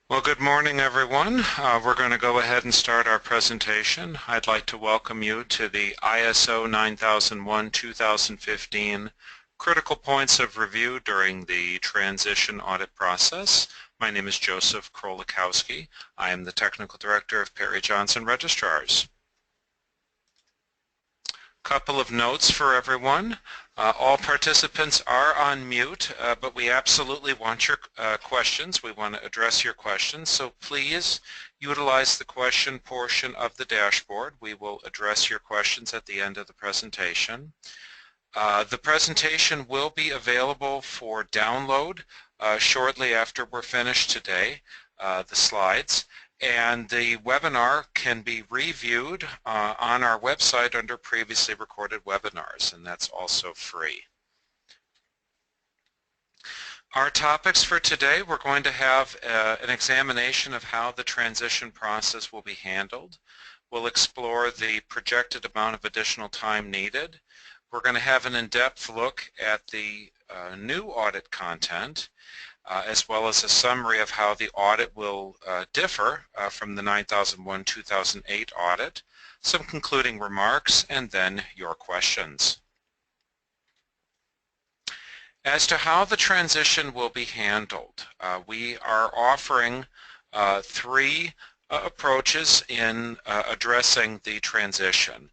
Well, good morning, everyone. We're going to go ahead and start our presentation. I'd like to welcome you to the ISO 9001-2015 Critical Points of Review during the Transition Audit Process. My name is Joseph Krolikowski. I am the Technical Director of Perry Johnson Registrars. Couple of notes for everyone. All participants are on mute, but we absolutely want your questions. We want to address your questions, so please utilize the question portion of the dashboard. We will address your questions at the end of the presentation. The presentation will be available for download shortly after we're finished today, the slides. And the webinar can be reviewed on our website under previously recorded webinars, and that's also free. Our topics for today, we're going to have an examination of how the transition process will be handled. We'll explore the projected amount of additional time needed. We're going to have an in-depth look at the new audit content, as well as a summary of how the audit will differ from the 9001-2008 audit, some concluding remarks, and then your questions. As to how the transition will be handled, we are offering three approaches in addressing the transition.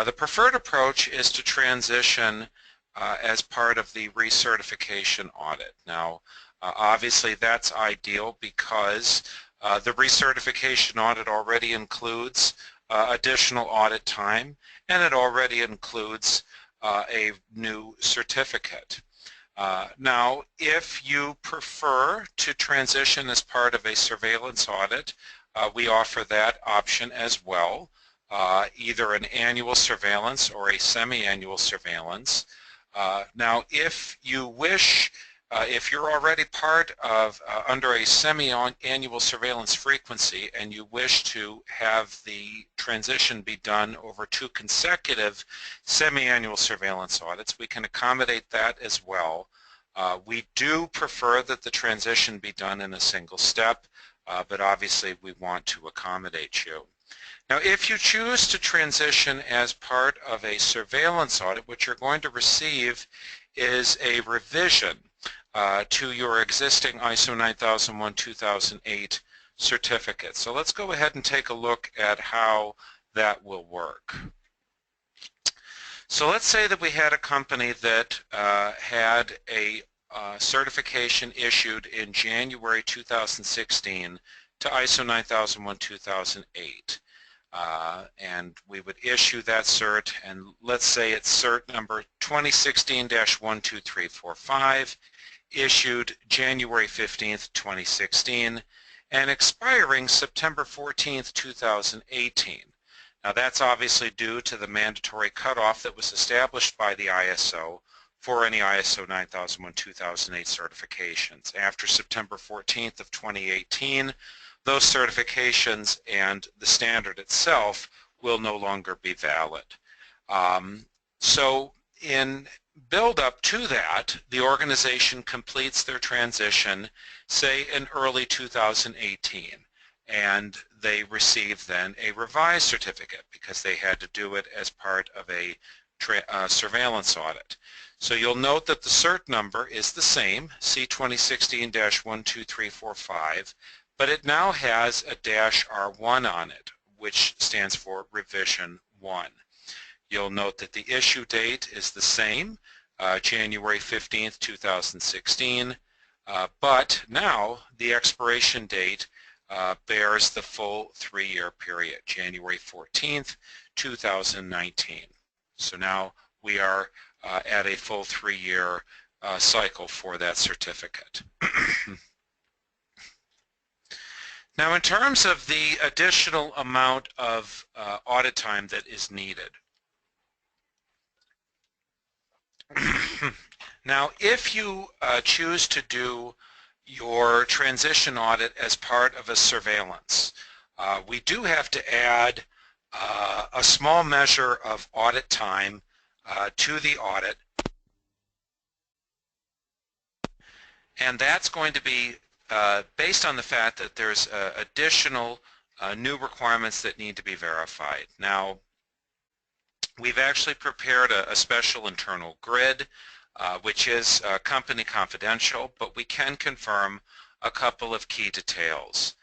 The preferred approach is to transition as part of the recertification audit. Now, obviously that's ideal because the recertification audit already includes additional audit time, and it already includes a new certificate. Now, if you prefer to transition as part of a surveillance audit, we offer that option as well, either an annual surveillance or a semi-annual surveillance. Now, if you wish, if you're already part of under a semi-annual surveillance frequency and you wish to have the transition be done over 2 consecutive semi-annual surveillance audits, we can accommodate that as well. We do prefer that the transition be done in a single step, but obviously we want to accommodate you. Now, if you choose to transition as part of a surveillance audit, what you're going to receive is a revision to your existing ISO 9001-2008 certificate. So let's go ahead and take a look at how that will work. So let's say that we had a company that had a certification issued in January 2016 to ISO 9001-2008. And we would issue that cert, and let's say it's cert number 2016-12345, issued January 15th, 2016, and expiring September 14th, 2018. Now that's obviously due to the mandatory cutoff that was established by the ISO for any ISO 9001-2008 certifications. After September 14th of 2018, those certifications and the standard itself will no longer be valid. So in build up to that, the organization completes their transition, say in early 2018, and they receive then a revised certificate because they had to do it as part of a surveillance audit. So you'll note that the cert number is the same, C2016-12345, but it now has a -R1 on it, which stands for Revision 1. You'll note that the issue date is the same, January 15th, 2016, but now the expiration date bears the full 3-year period, January 14th, 2019. So now we are at a full 3-year cycle for that certificate. Now, in terms of the additional amount of audit time that is needed, now if you choose to do your transition audit as part of a surveillance, we do have to add a small measure of audit time to the audit, and that's going to be based on the fact that there's additional new requirements that need to be verified. Now, we've actually prepared a special internal grid, which is company confidential, but we can confirm a couple of key details.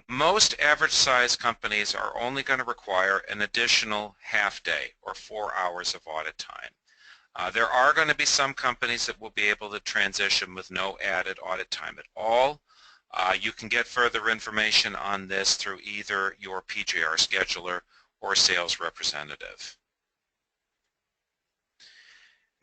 Most average-sized companies are only going to require an additional half-day or 4 hours of audit time. There are going to be some companies that will be able to transition with no added audit time at all. You can get further information on this through either your PJR scheduler or sales representative.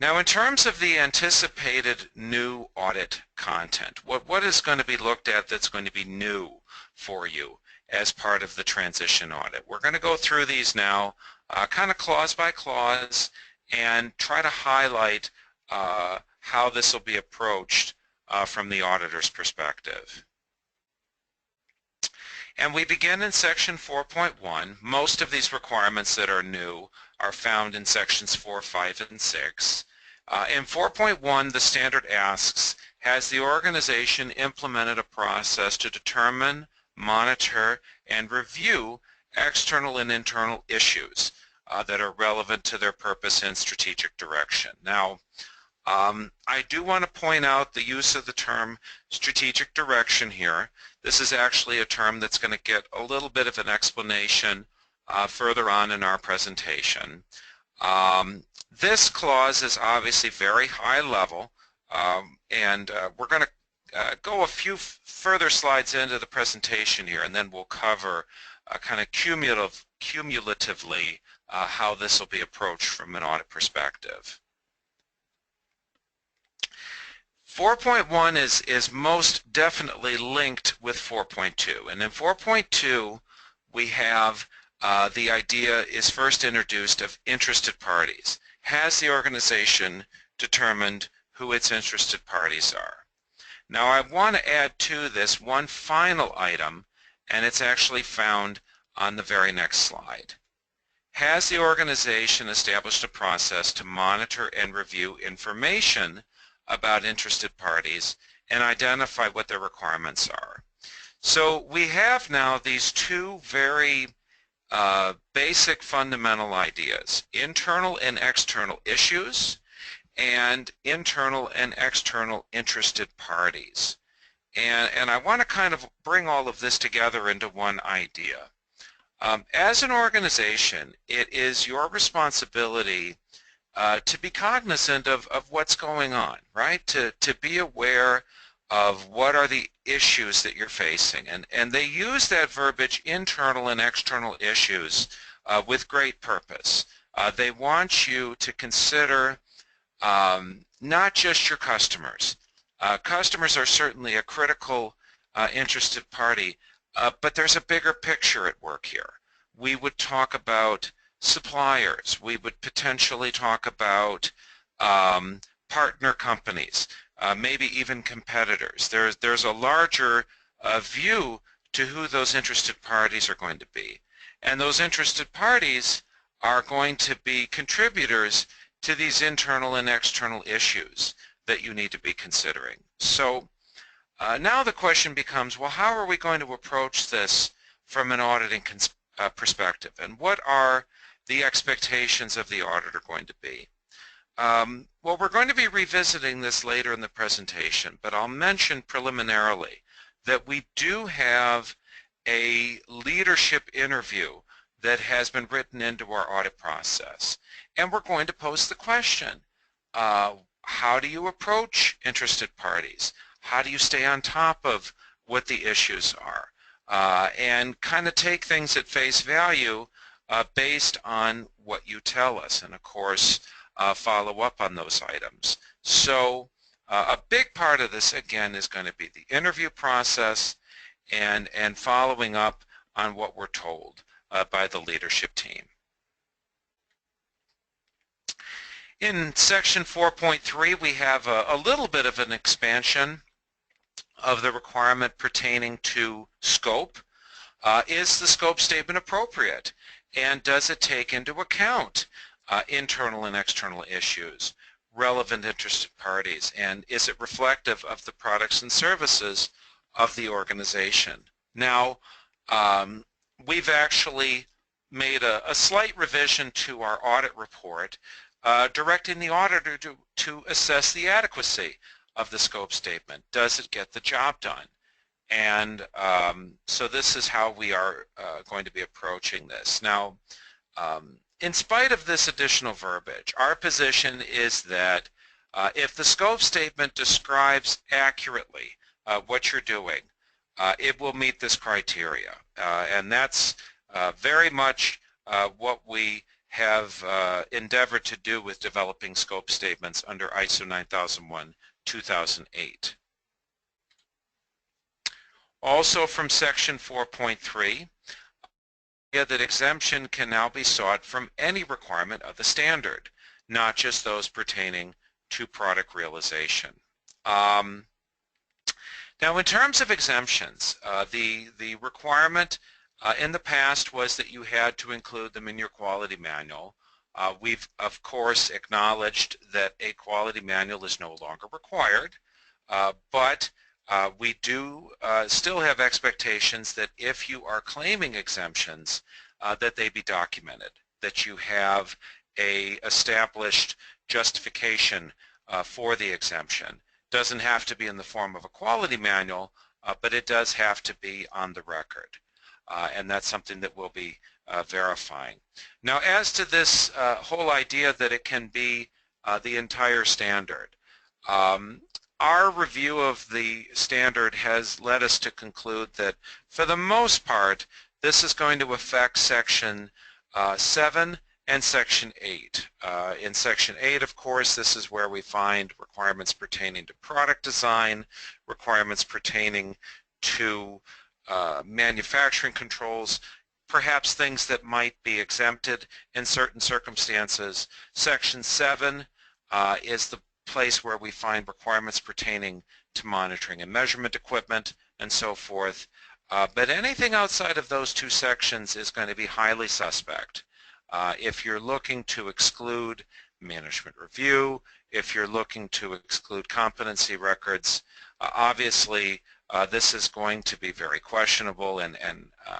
Now, in terms of the anticipated new audit content, what is going to be looked at that's going to be new for you as part of the transition audit? We're going to go through these now kind of clause by clause and try to highlight how this will be approached from the auditor's perspective. And we begin in section 4.1. Most of these requirements that are new are found in sections 4, 5, and 6. In 4.1, the standard asks, has the organization implemented a process to determine, monitor, and review external and internal issues that are relevant to their purpose and strategic direction? Now, I do want to point out the use of the term strategic direction here. This is actually a term that's going to get a little bit of an explanation further on in our presentation. This clause is obviously very high level, and we're going to go a few further slides into the presentation here, and then we'll cover kind of cumulatively how this will be approached from an audit perspective. 4.1 is most definitely linked with 4.2, and in 4.2 we have the idea is first introduced of interested parties. Has the organization determined who its interested parties are? Now, I want to add to this one final item, and it's actually found on the very next slide. Has the organization established a process to monitor and review information about interested parties and identify what their requirements are? So we have now these two very basic fundamental ideas: internal and external issues and internal and external interested parties. And I want to kind of bring all of this together into one idea. As an organization, it is your responsibility to be cognizant of what's going on, right? To be aware of what are the issues that you're facing. And they use that verbiage, internal and external issues, with great purpose. They want you to consider not just your customers. Customers are certainly a critical interested party, but there's a bigger picture at work here. We would talk about suppliers. We would potentially talk about partner companies, maybe even competitors. There's a larger view to who those interested parties are going to be. And those interested parties are going to be contributors to these internal and external issues that you need to be considering. So now the question becomes, well, how are we going to approach this from an auditing perspective? And what are the expectations of the auditor going to be? Well, we're going to be revisiting this later in the presentation, but I'll mention preliminarily that we do have a leadership interview that has been written into our audit process. And we're going to pose the question, how do you approach interested parties? How do you stay on top of what the issues are? And kind of take things at face value based on what you tell us, and of course follow up on those items. So a big part of this, again, is going to be the interview process and following up on what we're told by the leadership team. In section 4.3, we have a little bit of an expansion of the requirement pertaining to scope. Is the scope statement appropriate? And does it take into account internal and external issues, relevant interested parties, and is it reflective of the products and services of the organization. Now, we've actually made a slight revision to our audit report, directing the auditor to assess the adequacy of the scope statement. Does it get the job done? And so this is how we are going to be approaching this. Now, in spite of this additional verbiage, our position is that if the scope statement describes accurately what you're doing, it will meet this criteria. And that's very much what we have endeavored to do with developing scope statements under ISO 9001-2008. Also from section 4.3, that exemption can now be sought from any requirement of the standard, not just those pertaining to product realization. Now, in terms of exemptions, the requirement in the past was that you had to include them in your quality manual. We've, of course, acknowledged that a quality manual is no longer required, but we do still have expectations that if you are claiming exemptions, that they be documented, that you have a established justification for the exemption. Doesn't have to be in the form of a quality manual, but it does have to be on the record. And that's something that we'll be verifying. Now, as to this whole idea that it can be the entire standard, our review of the standard has led us to conclude that for the most part this is going to affect section 7 and section 8. In section 8, of course, this is where we find requirements pertaining to product design, requirements pertaining to manufacturing controls, perhaps things that might be exempted in certain circumstances. Section 7 is the place where we find requirements pertaining to monitoring and measurement equipment and so forth. But anything outside of those two sections is going to be highly suspect. If you're looking to exclude management review, if you're looking to exclude competency records, obviously this is going to be very questionable, and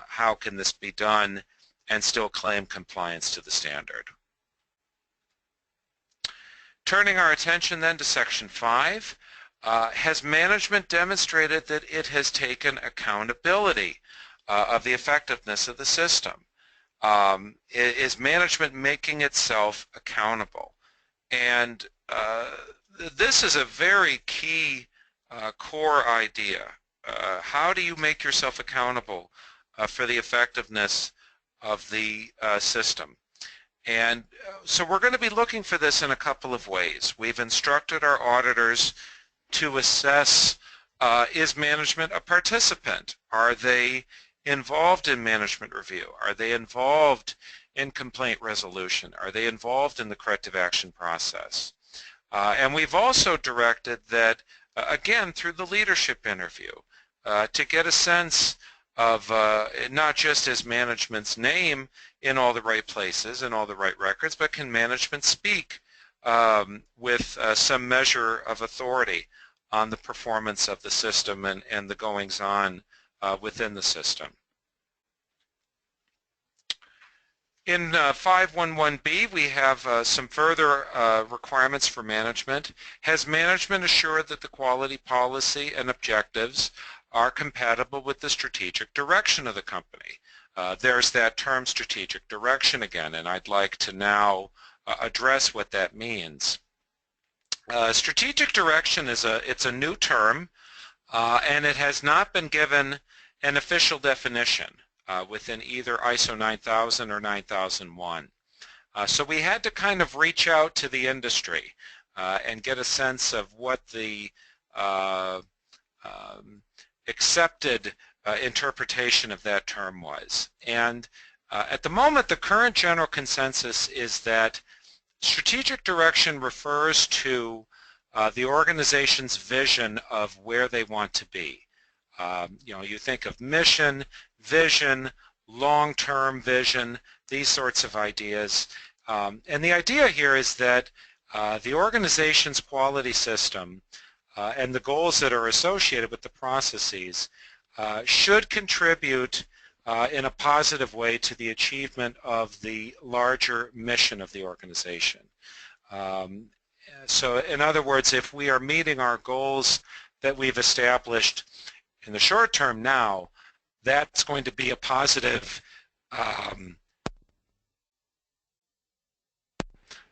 how can this be done and still claim compliance to the standard? Turning our attention then to section 5, has management demonstrated that it has taken accountability of the effectiveness of the system? Is management making itself accountable? And this is a very key core idea. How do you make yourself accountable for the effectiveness of the system? And so we're going to be looking for this in a couple of ways. We've instructed our auditors to assess, is management a participant? Are they involved in management review? Are they involved in complaint resolution? Are they involved in the corrective action process? And we've also directed that, again, through the leadership interview, to get a sense of not just is management's name in all the right places and all the right records, but can management speak with some measure of authority on the performance of the system and the goings-on within the system. In 511B, we have some further requirements for management. Has management assured that the quality policy and objectives are compatible with the strategic direction of the company? There's that term strategic direction again, and I'd like to now address what that means. Strategic direction is a new term, and it has not been given an official definition within either ISO 9000 or 9001. So we had to kind of reach out to the industry and get a sense of what the accepted interpretation of that term was. And at the moment, the current general consensus is that strategic direction refers to the organization's vision of where they want to be. You know, you think of mission, vision, long-term vision, these sorts of ideas. And the idea here is that the organization's quality system and the goals that are associated with the processes should contribute in a positive way to the achievement of the larger mission of the organization. So in other words, if we are meeting our goals that we've established in the short term now, that's going to be a positive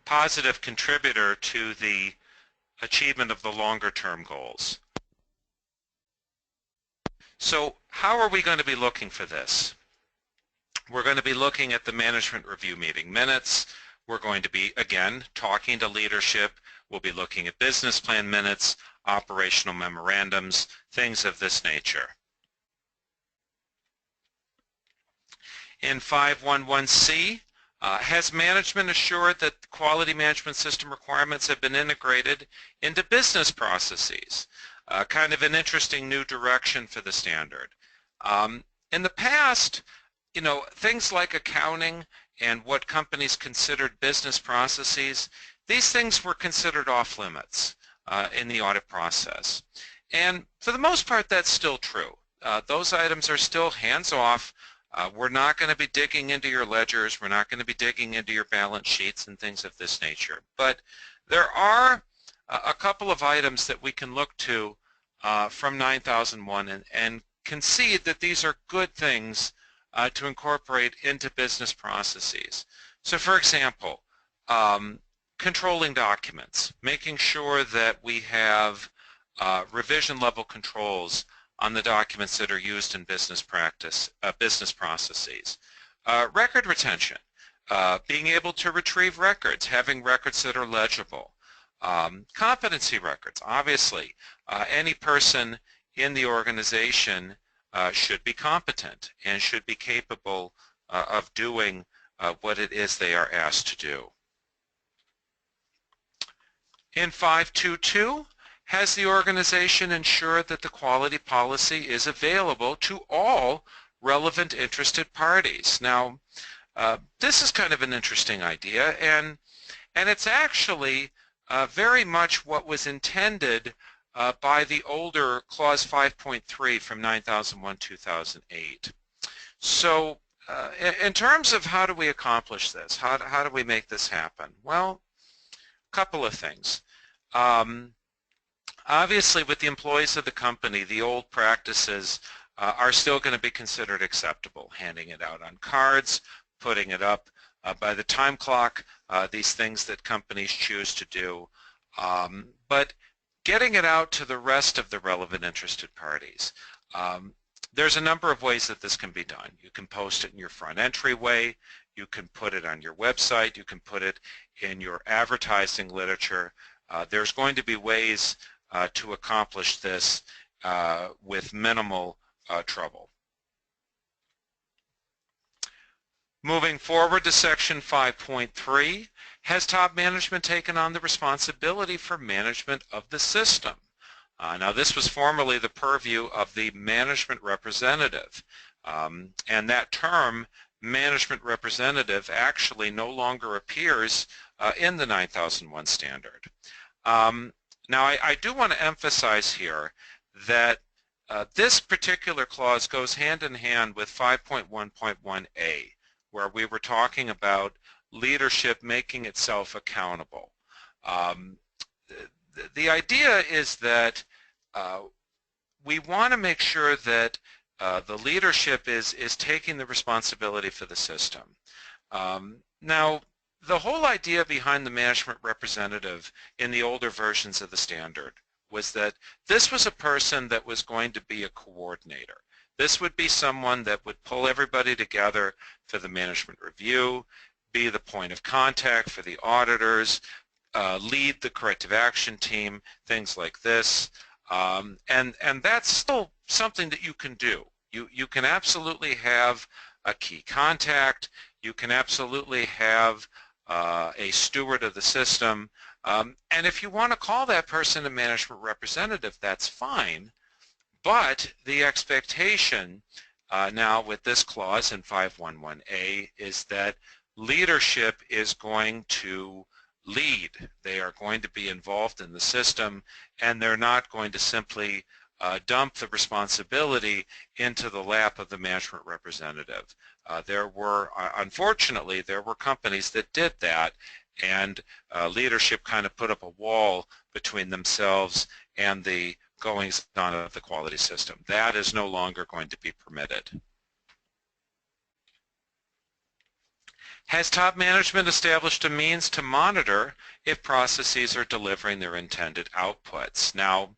positive contributor to the achievement of the longer term goals. So how are we going to be looking for this? We're going to be looking at the management review meeting minutes. We're going to be, again, talking to leadership. We'll be looking at business plan minutes, operational memorandums, things of this nature. In 511C, has management assured that quality management system requirements have been integrated into business processes? Kind of an interesting new direction for the standard. In the past, you know, things like accounting and what companies considered business processes, these things were considered off limits in the audit process. And for the most part, that's still true. Those items are still hands-off. We're not going to be digging into your ledgers. We're not going to be digging into your balance sheets and things of this nature. But there are a couple of items that we can look to from 9001 and concede that these are good things to incorporate into business processes. So for example, controlling documents, making sure that we have revision level controls on the documents that are used in business practice, business processes. Record retention, being able to retrieve records, having records that are legible. Competency records, obviously, any person in the organization should be competent and should be capable of doing what it is they are asked to do. In 522, has the organization ensured that the quality policy is available to all relevant interested parties? Now, this is kind of an interesting idea, and it's actually very much what was intended by the older Clause 5.3 from 9001-2008. So in terms of how do we accomplish this, how do we make this happen? Well, a couple of things. Obviously, with the employees of the company, the old practices are still going to be considered acceptable. Handing it out on cards, putting it up by the time clock, these things that companies choose to do. But getting it out to the rest of the relevant interested parties. There's a number of ways that this can be done. You can post it in your front entryway. You can put it on your website. You can put it in your advertising literature. There's going to be ways to accomplish this with minimal trouble. Moving forward to Section 5.3, has top management taken on the responsibility for management of the system? Now this was formerly the purview of the management representative, and that term, management representative, actually no longer appears in the 9001 standard. Now I do want to emphasize here that this particular clause goes hand in hand with 5.1.1a, where we were talking about leadership making itself accountable. The idea is that we want to make sure that the leadership is taking the responsibility for the system. Now, the whole idea behind the management representative in the older versions of the standard was that this was a person that was going to be a coordinator. This would be someone that would pull everybody together for the management review, be the point of contact for the auditors, lead the corrective action team, things like this. And that's still something that you can do. You can absolutely have a key contact. You can absolutely have a steward of the system. And if you want to call that person a management representative, that's fine. But the expectation now with this clause in 511A is that leadership is going to lead. They are going to be involved in the system, and they're not going to simply dump the responsibility into the lap of the management representative. Unfortunately, there were companies that did that, and leadership kind of put up a wall between themselves and the goings on of the quality system. That is no longer going to be permitted. Has top management established a means to monitor if processes are delivering their intended outputs? Now,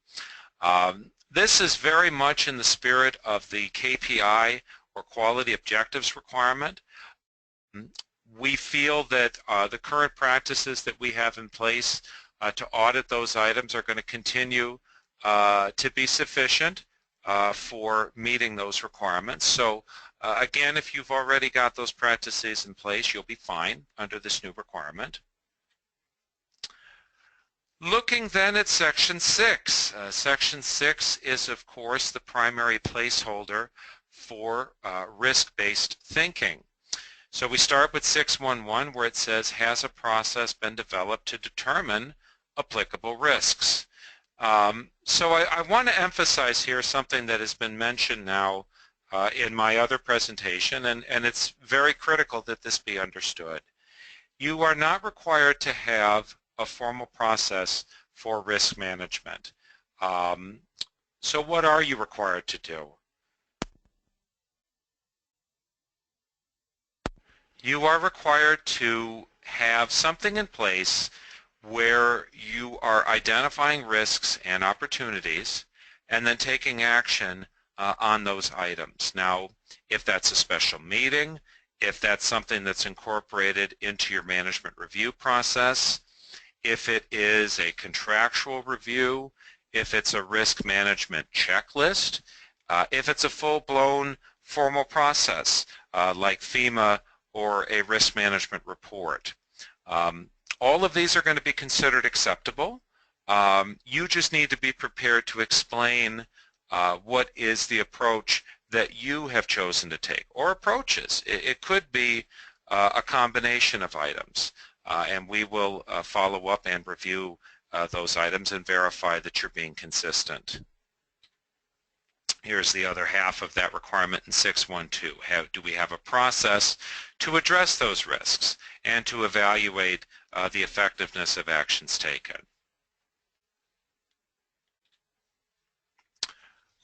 this is very much in the spirit of the KPI or quality objectives requirement. We feel that the current practices that we have in place to audit those items are going to continue to be sufficient for meeting those requirements. So again, if you've already got those practices in place, you'll be fine under this new requirement. Looking then at Section 6. Section 6 is, of course, the primary placeholder for risk-based thinking. So we start with 6.1.1 where it says, has a process been developed to determine applicable risks? So I want to emphasize here something that has been mentioned now in my other presentation, and it's very critical that this be understood. You are not required to have a formal process for risk management. So what are you required to do? You are required to have something in place where you are identifying risks and opportunities and then taking action on those items. Now, if that's a special meeting, if that's something that's incorporated into your management review process, if it is a contractual review, if it's a risk management checklist, if it's a full-blown formal process like FEMA or a risk management report. All of these are going to be considered acceptable. You just need to be prepared to explain what is the approach that you have chosen to take, or approaches. It could be a combination of items, and we will follow up and review those items and verify that you're being consistent. Here's the other half of that requirement in 6.1.2. Do we have a process to address those risks and to evaluate the effectiveness of actions taken?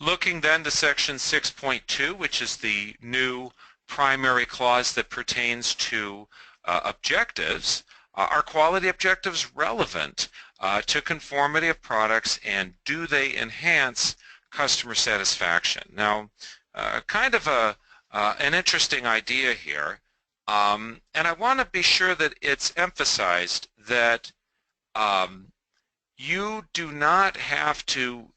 Looking then to section 6.2, which is the new primary clause that pertains to objectives, are quality objectives relevant to conformity of products, and do they enhance customer satisfaction? Now, kind of an interesting idea here, and I want to be sure that it's emphasized that you do not have to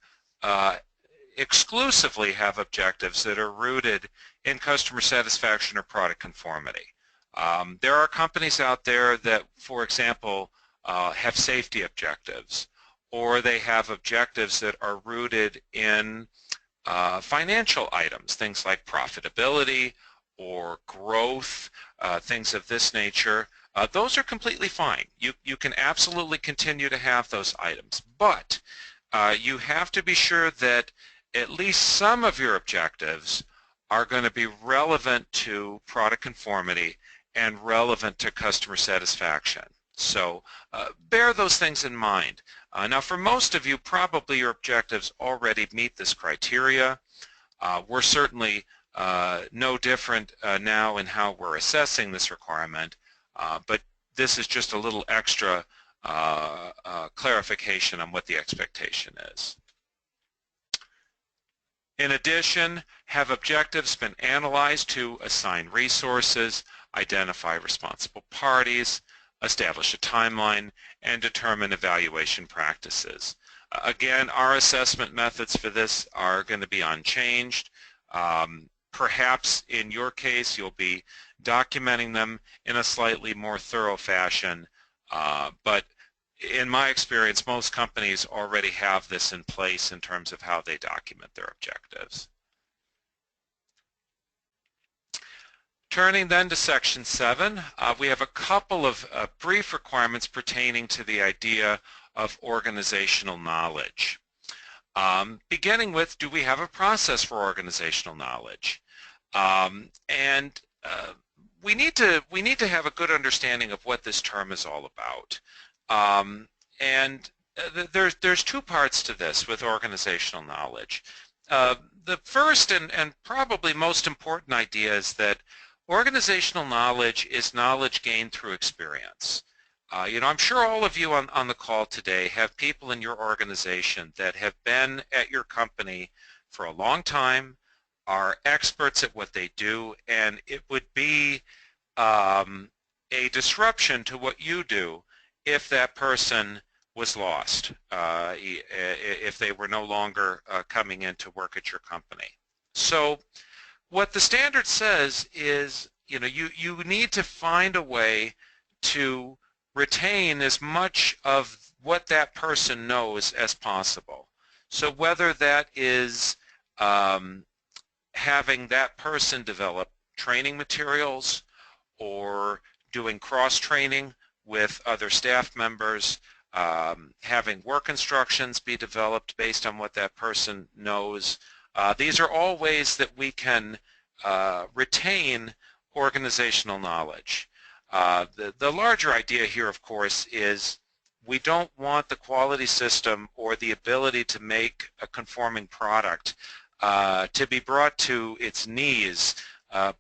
exclusively have objectives that are rooted in customer satisfaction or product conformity. There are companies out there that, for example, have safety objectives, or they have objectives that are rooted in financial items, things like profitability or growth, things of this nature. Those are completely fine. You can absolutely continue to have those items, but you have to be sure that at least some of your objectives are going to be relevant to product conformity and relevant to customer satisfaction. So bear those things in mind. Now, for most of you, probably your objectives already meet this criteria. We're certainly no different now in how we're assessing this requirement, but this is just a little extra clarification on what the expectation is. In addition, have objectives been analyzed to assign resources, identify responsible parties, establish a timeline, and determine evaluation practices? Again, our assessment methods for this are going to be unchanged. Perhaps in your case you'll be documenting them in a slightly more thorough fashion, but in my experience most companies already have this in place in terms of how they document their objectives. Turning then to Section 7, we have a couple of brief requirements pertaining to the idea of organizational knowledge. Beginning with, do we have a process for organizational knowledge? We need to have a good understanding of what this term is all about. There's two parts to this with organizational knowledge. The first and probably most important idea is that organizational knowledge is knowledge gained through experience. I'm sure all of you on the call today have people in your organization that have been at your company for a long time, are experts at what they do, and it would be a disruption to what you do if that person was lost, if they were no longer coming in to work at your company. So what the standard says is, you need to find a way to retain as much of what that person knows as possible. So whether that is having that person develop training materials or doing cross-training with other staff members, having work instructions be developed based on what that person knows. These are all ways that we can retain organizational knowledge. The larger idea here, of course, is we don't want the quality system or the ability to make a conforming product to be brought to its knees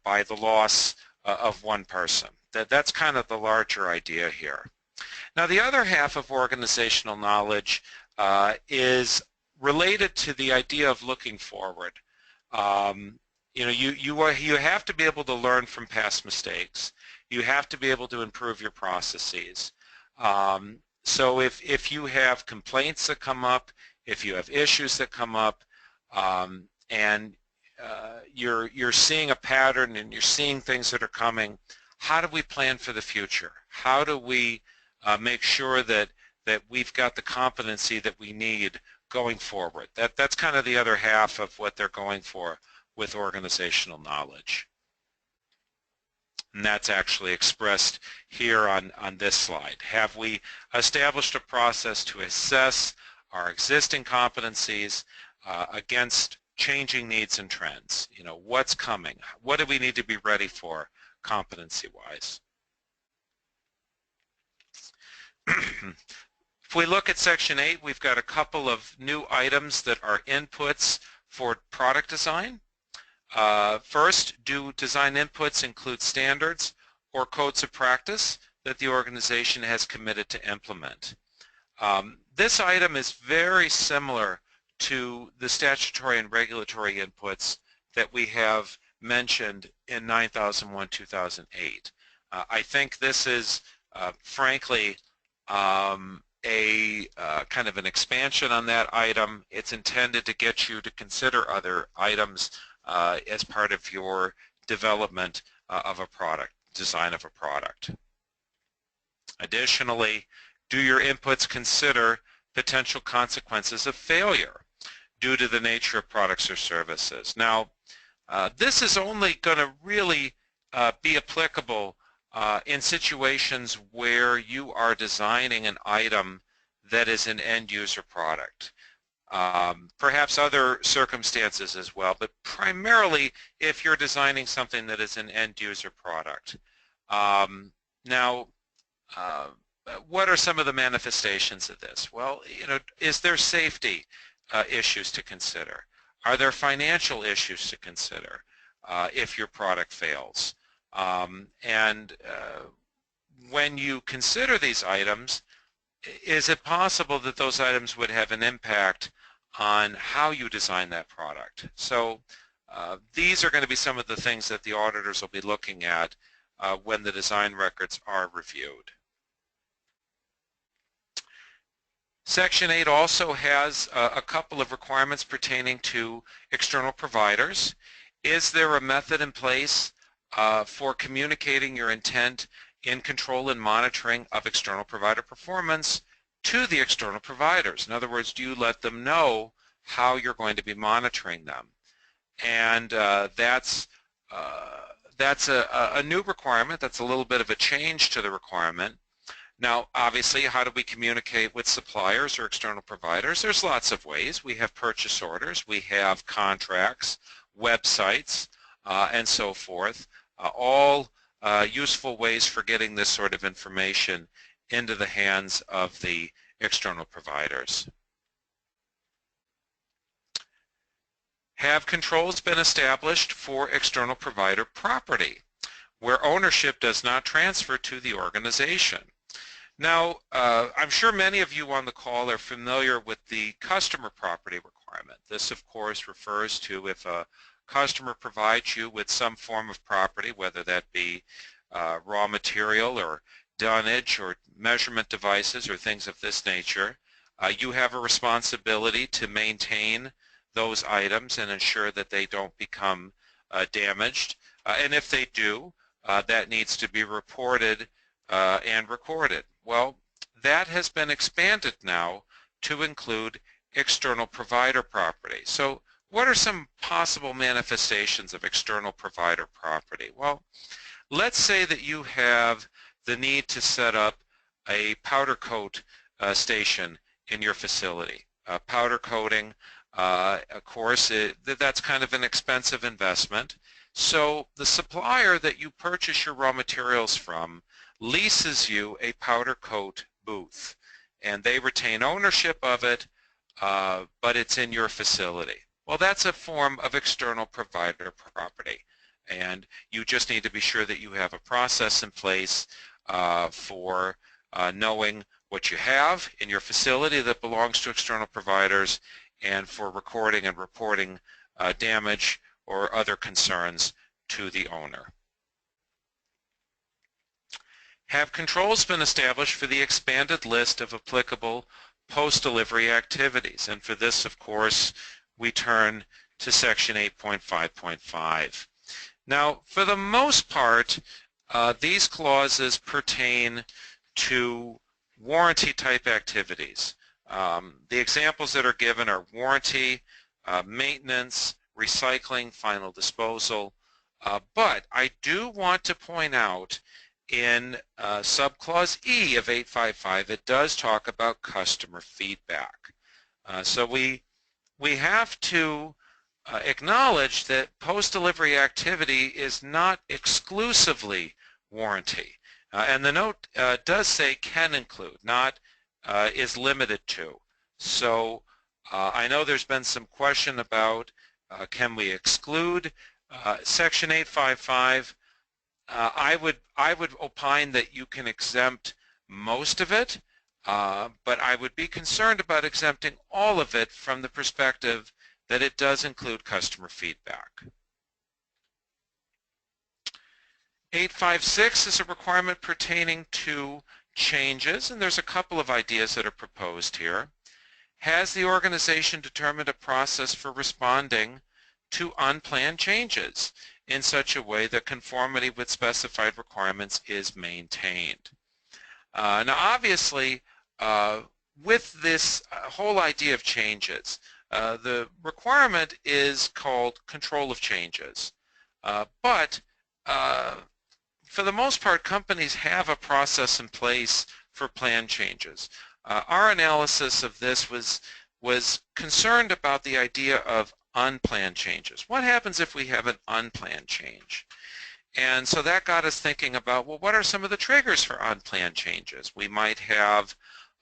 by the loss of one person. That's kind of the larger idea here. Now, the other half of organizational knowledge is related to the idea of looking forward. You have to be able to learn from past mistakes. You have to be able to improve your processes. So if you have complaints that come up, if you have issues that come up, and you're seeing a pattern and you're seeing things that are coming, how do we plan for the future? How do we make sure that we've got the competency that we need going forward? That's kind of the other half of what they're going for with organizational knowledge. And that's actually expressed here on this slide. Have we established a process to assess our existing competencies against changing needs and trends? What's coming? What do we need to be ready for competency-wise? If we look at Section 8, we've got a couple of new items that are inputs for product design. First, do design inputs include standards or codes of practice that the organization has committed to implement? This item is very similar to the statutory and regulatory inputs that we have mentioned in 9001-2008. I think this is, frankly, a kind of an expansion on that item. It's intended to get you to consider other items as part of your development of a product, design of a product. Additionally, do your inputs consider potential consequences of failure due to the nature of products or services? Now, this is only going to really be applicable in situations where you are designing an item that is an end-user product. Perhaps other circumstances as well, but primarily if you're designing something that is an end-user product. Now, what are some of the manifestations of this? Well, is there safety issues to consider? Are there financial issues to consider if your product fails? When you consider these items, is it possible that those items would have an impact on how you design that product? So these are going to be some of the things that the auditors will be looking at when the design records are reviewed. Section 8 also has a couple of requirements pertaining to external providers. Is there a method in place for communicating your intent in control and monitoring of external provider performance to the external providers? In other words, do you let them know how you're going to be monitoring them? And that's that's a new requirement. That's a little bit of a change to the requirement. Now, obviously, how do we communicate with suppliers or external providers? There's lots of ways. We have purchase orders, we have contracts, websites, and so forth, all useful ways for getting this sort of information into the hands of the external providers. Have controls been established for external provider property where ownership does not transfer to the organization? Now, I'm sure many of you on the call are familiar with the customer property requirement. This, of course, refers to if a customer provides you with some form of property, whether that be raw material or dunnage or measurement devices or things of this nature, you have a responsibility to maintain those items and ensure that they don't become damaged. And if they do, that needs to be reported and recorded. Well, that has been expanded now to include external provider property. So what are some possible manifestations of external provider property? Well, let's say that you have the need to set up a powder coat station in your facility. Powder coating, of course, that's kind of an expensive investment. So the supplier that you purchase your raw materials from leases you a powder coat booth, and they retain ownership of it, but it's in your facility. Well, that's a form of external provider property, and you just need to be sure that you have a process in place for knowing what you have in your facility that belongs to external providers, and for recording and reporting damage or other concerns to the owner. Have controls been established for the expanded list of applicable post-delivery activities? And for this, of course, we turn to Section 8.5.5. Now, for the most part, these clauses pertain to warranty-type activities. The examples that are given are warranty, maintenance, recycling, final disposal. But I do want to point out in subclause E of 855, it does talk about customer feedback. So we have to acknowledge that post-delivery activity is not exclusively warranty. And the note does say can include, not is limited to. So I know there's been some question about can we exclude Section 855. I would opine that you can exempt most of it, but I would be concerned about exempting all of it from the perspective that it does include customer feedback. 856 is a requirement pertaining to changes, and there's a couple of ideas that are proposed here. Has the organization determined a process for responding to unplanned changes in such a way that conformity with specified requirements is maintained? Now, obviously, with this whole idea of changes, the requirement is called control of changes. But for the most part, companies have a process in place for planned changes. Our analysis of this was concerned about the idea of unplanned changes. What happens if we have an unplanned change? And so that got us thinking about, well, what are some of the triggers for unplanned changes? We might have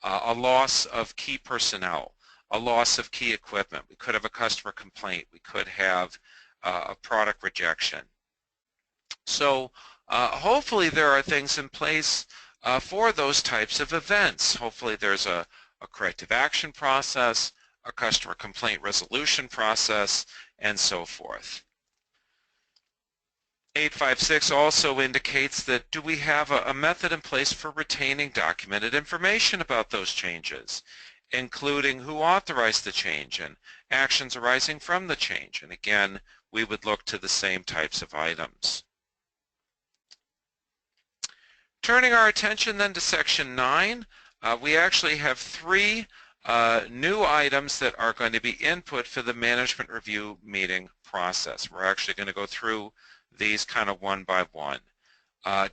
a loss of key personnel, a loss of key equipment. We could have a customer complaint. We could have a product rejection. So hopefully there are things in place for those types of events. Hopefully there's a corrective action process, a customer complaint resolution process, and so forth. 856 also indicates that do we have a method in place for retaining documented information about those changes, including who authorized the change and actions arising from the change. And again, we would look to the same types of items. Turning our attention then to Section 9, we actually have three new items that are going to be input for the management review meeting process. We're actually going to go through these kind of one by one.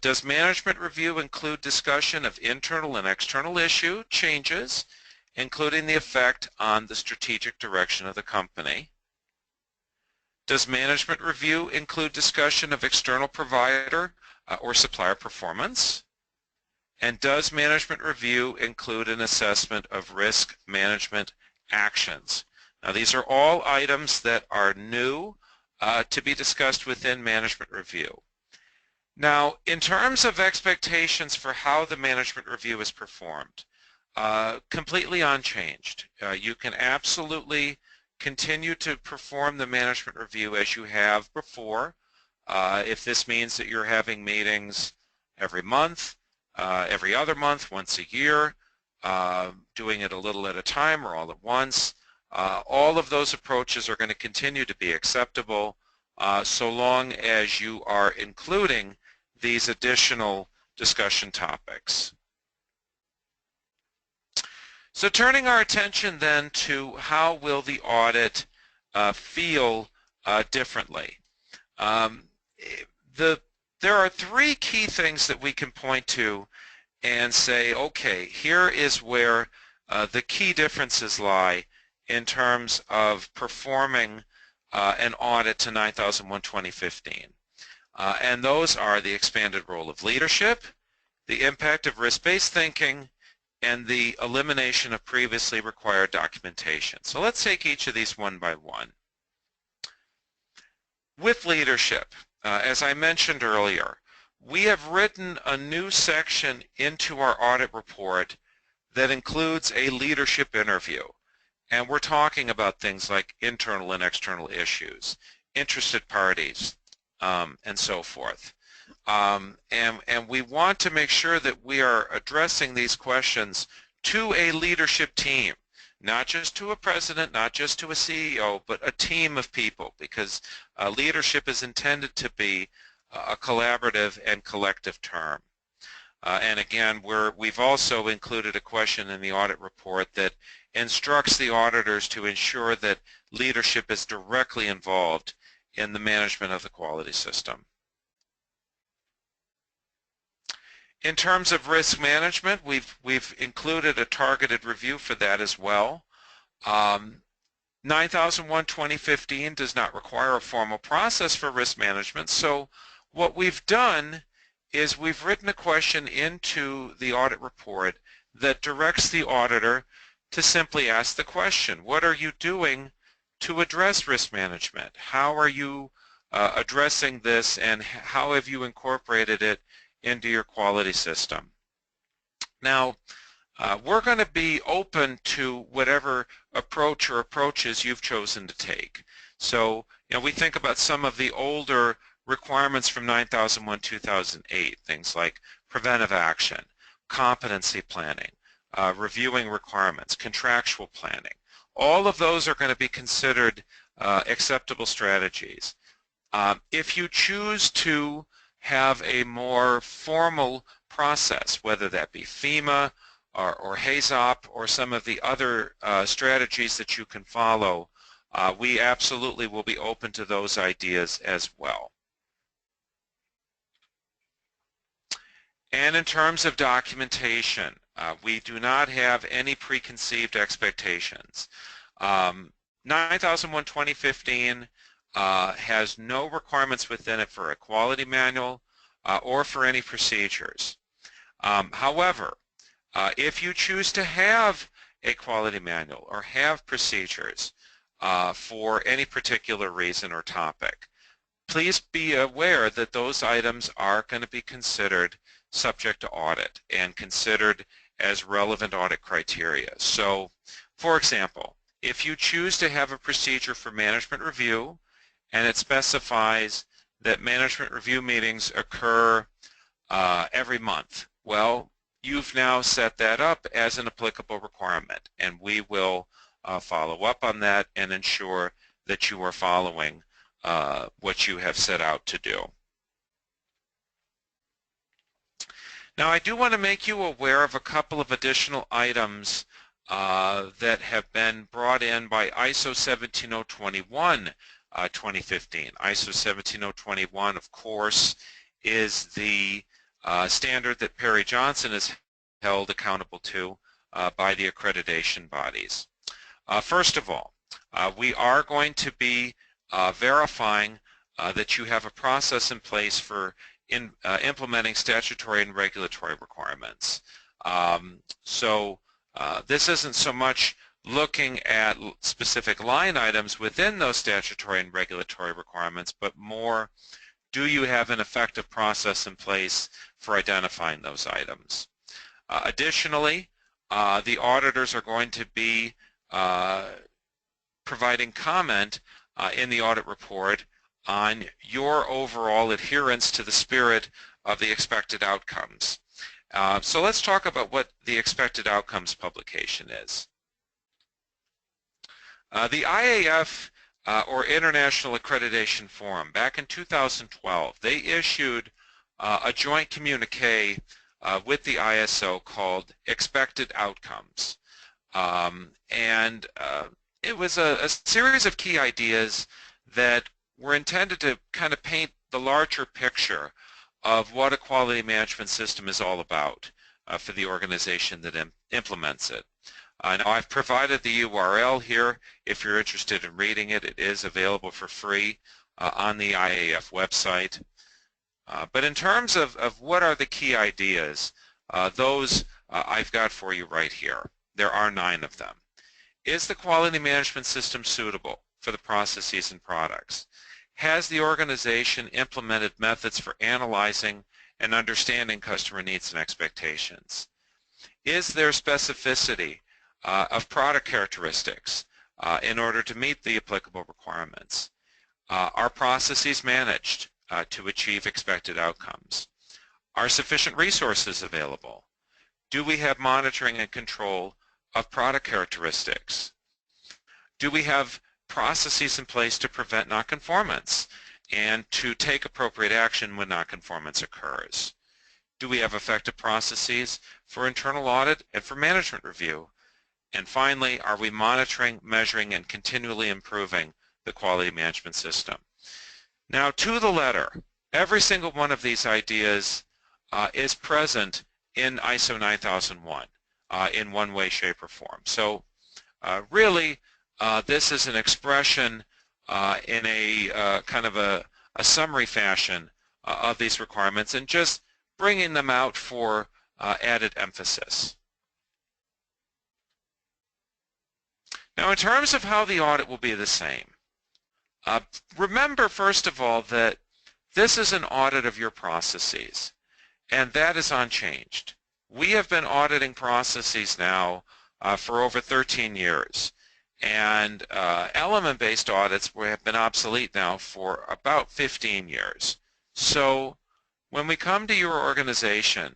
Does management review include discussion of internal and external issue changes, including the effect on the strategic direction of the company? Does management review include discussion of external provider or supplier performance? And does management review include an assessment of risk management actions? Now, these are all items that are new to be discussed within management review. Now, in terms of expectations for how the management review is performed, completely unchanged. You can absolutely continue to perform the management review as you have before. If this means that you're having meetings every month, every other month, once a year, doing it a little at a time or all at once, all of those approaches are going to continue to be acceptable so long as you are including these additional discussion topics. So turning our attention then to how will the audit feel differently. There are three key things that we can point to and say, okay, here is where the key differences lie in terms of performing an audit to 9001:2015. And those are the expanded role of leadership, the impact of risk-based thinking, and the elimination of previously required documentation. So let's take each of these one by one. With leadership, as I mentioned earlier, we have written a new section into our audit report that includes a leadership interview. And we're talking about things like internal and external issues, interested parties, and so forth. And we want to make sure that we are addressing these questions to a leadership team, not just to a president, not just to a CEO, but a team of people, because leadership is intended to be a collaborative and collective term. And again, we've also included a question in the audit report that instructs the auditors to ensure that leadership is directly involved in the management of the quality system. In terms of risk management, we've included a targeted review for that as well. 9001:2015 does not require a formal process for risk management, so what we've done is we've written a question into the audit report that directs the auditor to simply ask the question, what are you doing to address risk management? How are you addressing this, and how have you incorporated it into your quality system? Now, we're going to be open to whatever approach or approaches you've chosen to take. So, we think about some of the older requirements from 9001:2008, things like preventive action, competency planning, reviewing requirements, contractual planning. All of those are going to be considered acceptable strategies. If you choose to have a more formal process, whether that be FEMA or HAZOP or some of the other strategies that you can follow, we absolutely will be open to those ideas as well. And in terms of documentation, we do not have any preconceived expectations. 9001:2015 has no requirements within it for a quality manual or for any procedures. However, if you choose to have a quality manual or have procedures for any particular reason or topic, please be aware that those items are going to be considered subject to audit and considered as relevant audit criteria. So, for example, if you choose to have a procedure for management review and it specifies that management review meetings occur every month, well, you've now set that up as an applicable requirement, and we will follow up on that and ensure that you are following what you have set out to do. Now, I do want to make you aware of a couple of additional items that have been brought in by ISO 17021 2015. ISO 17021, of course, is the standard that Perry Johnson is held accountable to by the accreditation bodies. First of all, we are going to be verifying that you have a process in place for implementing statutory and regulatory requirements. This isn't so much looking at specific line items within those statutory and regulatory requirements, but more, do you have an effective process in place for identifying those items? Additionally, the auditors are going to be providing comment in the audit report on your overall adherence to the spirit of the expected outcomes. So let's talk about what the expected outcomes publication is. The IAF, or International Accreditation Forum, back in 2012, they issued a joint communique with the ISO called Expected Outcomes. It was a series of key ideas that were intended to kind of paint the larger picture of what a quality management system is all about for the organization that implements it. Now I've provided the URL here. If you're interested in reading it, it is available for free on the IAF website. But in terms of what are the key ideas, those I've got for you right here. There are 9 of them. Is the quality management system suitable for the processes and products? Has the organization implemented methods for analyzing and understanding customer needs and expectations? Is there specificity of product characteristics in order to meet the applicable requirements? Are processes managed to achieve expected outcomes? Are sufficient resources available? Do we have monitoring and control of product characteristics? Do we have processes in place to prevent nonconformance and to take appropriate action when nonconformance occurs? Do we have effective processes for internal audit and for management review? And finally, are we monitoring, measuring, and continually improving the quality management system? Now, to the letter, every single one of these ideas is present in ISO 9001 in one way, shape, or form. So really, this is an expression in a kind of a summary fashion of these requirements and just bringing them out for added emphasis. Now, in terms of how the audit will be the same, remember first of all that this is an audit of your processes, and that is unchanged. We have been auditing processes now for over 13 years, and element-based audits have been obsolete now for about 15 years. So when we come to your organization,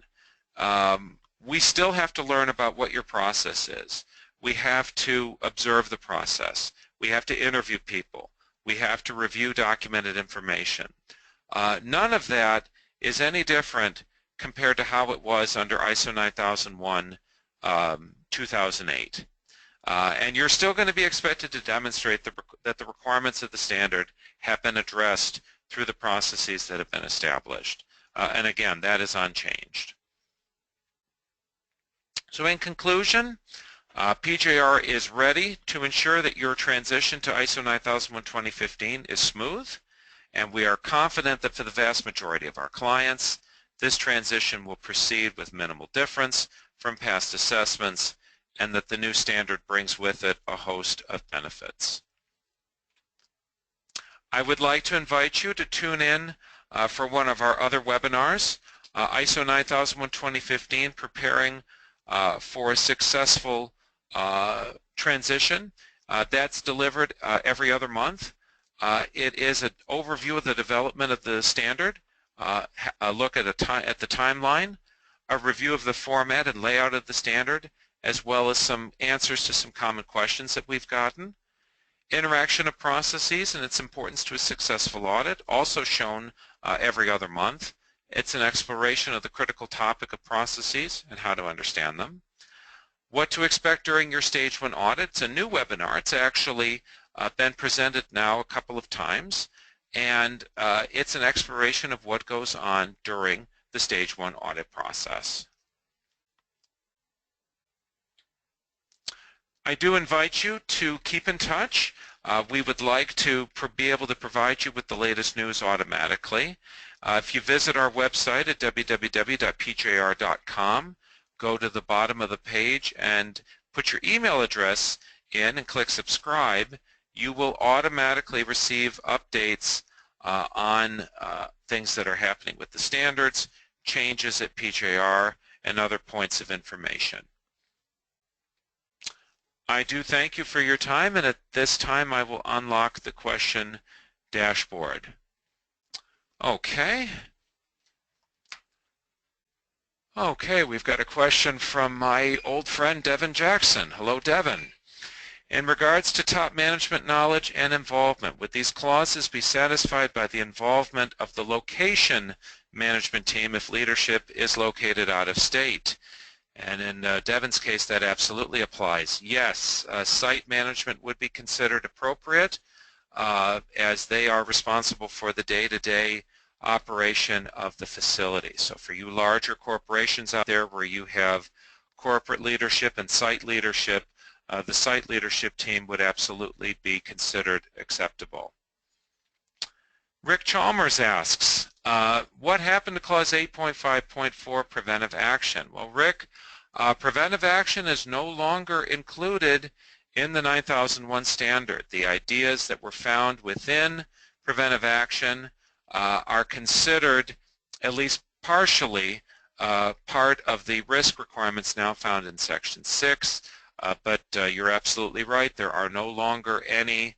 we still have to learn about what your process is. We have to observe the process. We have to interview people. We have to review documented information. None of that is any different compared to how it was under ISO 9001 2008. And you're still going to be expected to demonstrate that the requirements of the standard have been addressed through the processes that have been established. And again, that is unchanged. So in conclusion, PJR is ready to ensure that your transition to ISO 9001 2015 is smooth, and we are confident that for the vast majority of our clients, this transition will proceed with minimal difference from past assessments, and that the new standard brings with it a host of benefits. I would like to invite you to tune in for one of our other webinars, ISO 9001 2015, Preparing for a Successful Transition. That's delivered every other month. It is an overview of the development of the standard, a look at the timeline, a review of the format and layout of the standard, as well as some answers to some common questions that we've gotten. Interaction of processes and its importance to a successful audit, also shown every other month. It's an exploration of the critical topic of processes and how to understand them. What to expect during your Stage 1 audit. It's a new webinar. It's actually been presented now a couple of times, and it's an exploration of what goes on during the Stage 1 audit process. I do invite you to keep in touch. We would like to be able to provide you with the latest news automatically. If you visit our website at www.pjr.com, go to the bottom of the page and put your email address in and click subscribe, you will automatically receive updates on things that are happening with the standards, changes at PJR, and other points of information. I do thank you for your time, and at this time I will unlock the question dashboard. Okay, we've got a question from my old friend Devin Jackson. Hello, Devin. In regards to top management knowledge and involvement, would these clauses be satisfied by the involvement of the location management team if leadership is located out of state? And in Devin's case, that absolutely applies. Yes, site management would be considered appropriate as they are responsible for the day-to-day operation of the facility. So for you larger corporations out there where you have corporate leadership and site leadership, the site leadership team would absolutely be considered acceptable. Rick Chalmers asks, what happened to Clause 8.5.4 preventive action? Well, Rick, preventive action is no longer included in the 9001 standard. The ideas that were found within preventive action are considered, at least partially, part of the risk requirements now found in Section 6, but you're absolutely right. There are no longer any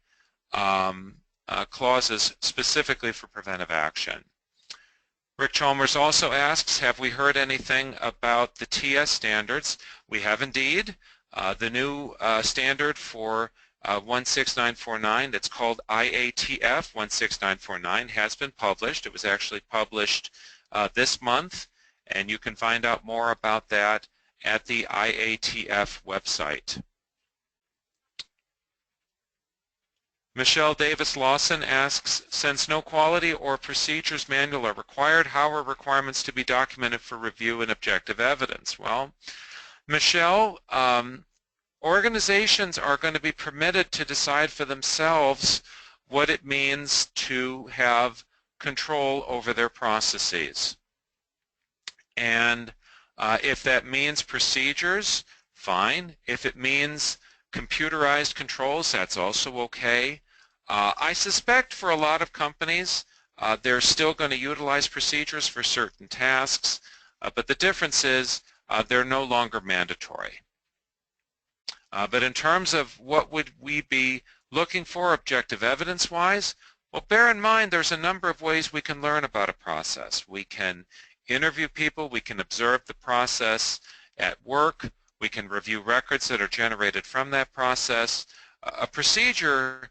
clauses specifically for preventive action. Rick Chalmers also asks, have we heard anything about the TS standards? We have indeed. The new standard for 16949, that's called IATF 16949, has been published. It was actually published this month, and you can find out more about that at the IATF website. Michelle Davis Lawson asks, since no quality or procedures manual are required, how are requirements to be documented for review and objective evidence? Well, Michelle, organizations are going to be permitted to decide for themselves what it means to have control over their processes. And if that means procedures, fine. If it means computerized controls, that's also okay. I suspect for a lot of companies, they're still going to utilize procedures for certain tasks, but the difference is they're no longer mandatory. But in terms of what would we be looking for objective evidence-wise, well, bear in mind there's a number of ways we can learn about a process. We can interview people, we can observe the process at work, we can review records that are generated from that process. A procedure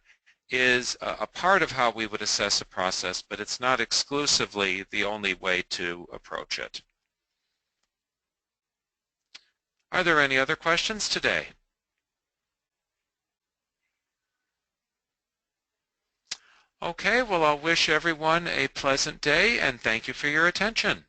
is a part of how we would assess a process, but it's not exclusively the only way to approach it. Are there any other questions today? Okay, well, I'll wish everyone a pleasant day and thank you for your attention.